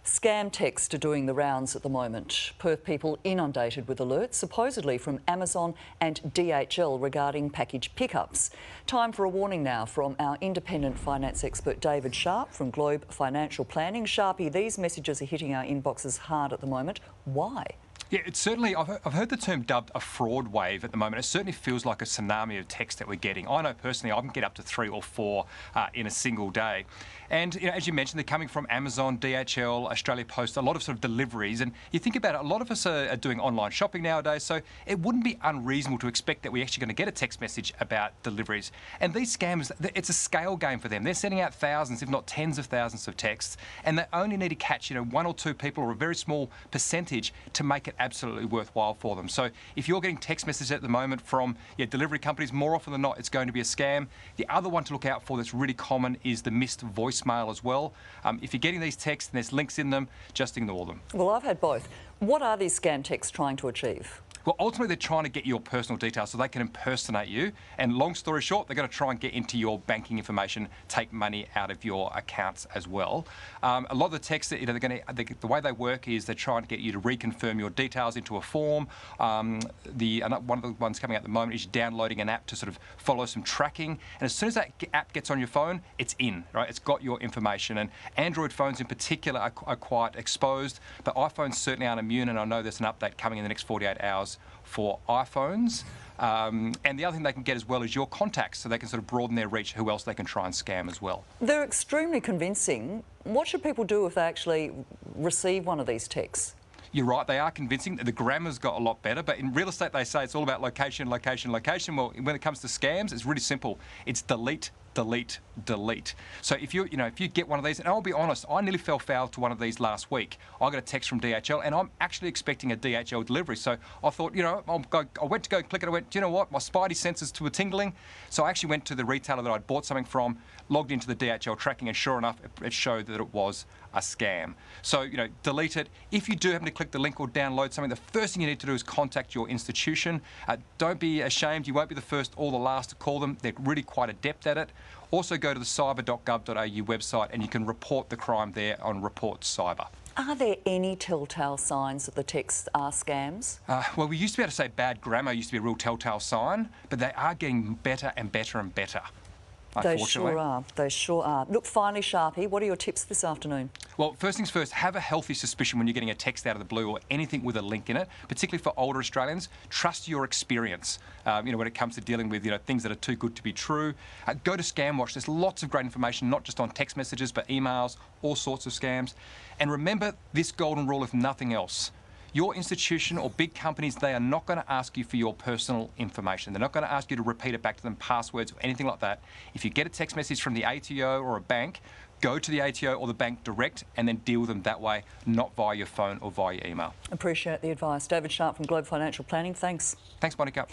Scam texts are doing the rounds at the moment. Perth people inundated with alerts, supposedly from Amazon and DHL regarding package pickups. Time for a warning now from our independent finance expert David Sharp from Globe Financial Planning. Sharpie, these messages are hitting our inboxes hard at the moment. Why? Yeah, it's certainly, I've heard the term dubbed a fraud wave at the moment. It certainly feels like a tsunami of text that we're getting. I know personally I can get up to 3 or 4 in a single day. And as you mentioned, they're coming from Amazon, DHL, Australia Post, a lot of sort of deliveries. And you think about it, a lot of us are doing online shopping nowadays, so it wouldn't be unreasonable to expect that we're actually going to get a text message about deliveries. And these scams, it's a scale game for them. They're sending out thousands, if not tens of thousands of texts, and they only need to catch 1 or 2 people or a very small percentage to make it absolutely worthwhile for them. So if you're getting text messages at the moment from delivery companies, more often than not, it's going to be a scam. The other one to look out for that's really common is the missed voicemail as well. If you're getting these texts and there's links in them, just ignore them. Well, I've had both. What are these scam texts trying to achieve? Well, ultimately, they're trying to get your personal details so they can impersonate you. And long story short, they're going to try and get into your banking information, take money out of your accounts as well. A lot of the texts, the way they work is they're trying to get you to reconfirm your details into a form. One of the ones coming out at the moment is downloading an app to sort of follow some tracking. And as soon as that app gets on your phone, it's in, right? It's got your information. And Android phones in particular are quite exposed, but iPhones certainly aren't immune. And I know there's an update coming in the next 48 hours for iPhones. And the other thing they can get as well is your contacts, so they can sort of broaden their reach, who else they can try and scam as well. They're extremely convincing. What should people do if they actually receive one of these texts? You're right, they are convincing. The grammar's got a lot better, but in real estate they say it's all about location, location, location. Well, when it comes to scams, it's really simple. It's delete, delete, delete. So if you get one of these, and I'll be honest, I nearly fell foul to one of these last week. I got a text from DHL, and I'm actually expecting a DHL delivery. So I thought, I went to go click it. I went, do you know what? My spidey senses were tingling. So I actually went to the retailer that I'd bought something from, logged into the DHL tracking, and sure enough, it showed that it was a scam. So, delete it. If you do happen to click the link or download something, the first thing you need to do is contact your institution. Don't be ashamed. You won't be the first or the last to call them. They're really quite adept at it. Also go to the cyber.gov.au website and you can report the crime there on Report Cyber. Are there any telltale signs that the texts are scams? Well, we used to be able to say bad grammar used to be a real telltale sign, but they are getting better and better and better. They sure are. They sure are. Look, finally, Sharpie, what are your tips this afternoon? Well, first things first, have a healthy suspicion when you're getting a text out of the blue or anything with a link in it, particularly for older Australians. Trust your experience, when it comes to dealing with, things that are too good to be true. Go to ScamWatch. There's lots of great information, not just on text messages, but emails, all sorts of scams. And remember this golden rule, if nothing else. Your institution or big companies, they are not going to ask you for your personal information. They're not going to ask you to repeat it back to them, passwords or anything like that. If you get a text message from the ATO or a bank, go to the ATO or the bank direct and then deal with them that way, not via your phone or via your email. Appreciate the advice. David Sharp from Globe Financial Planning, thanks. Thanks, Monica.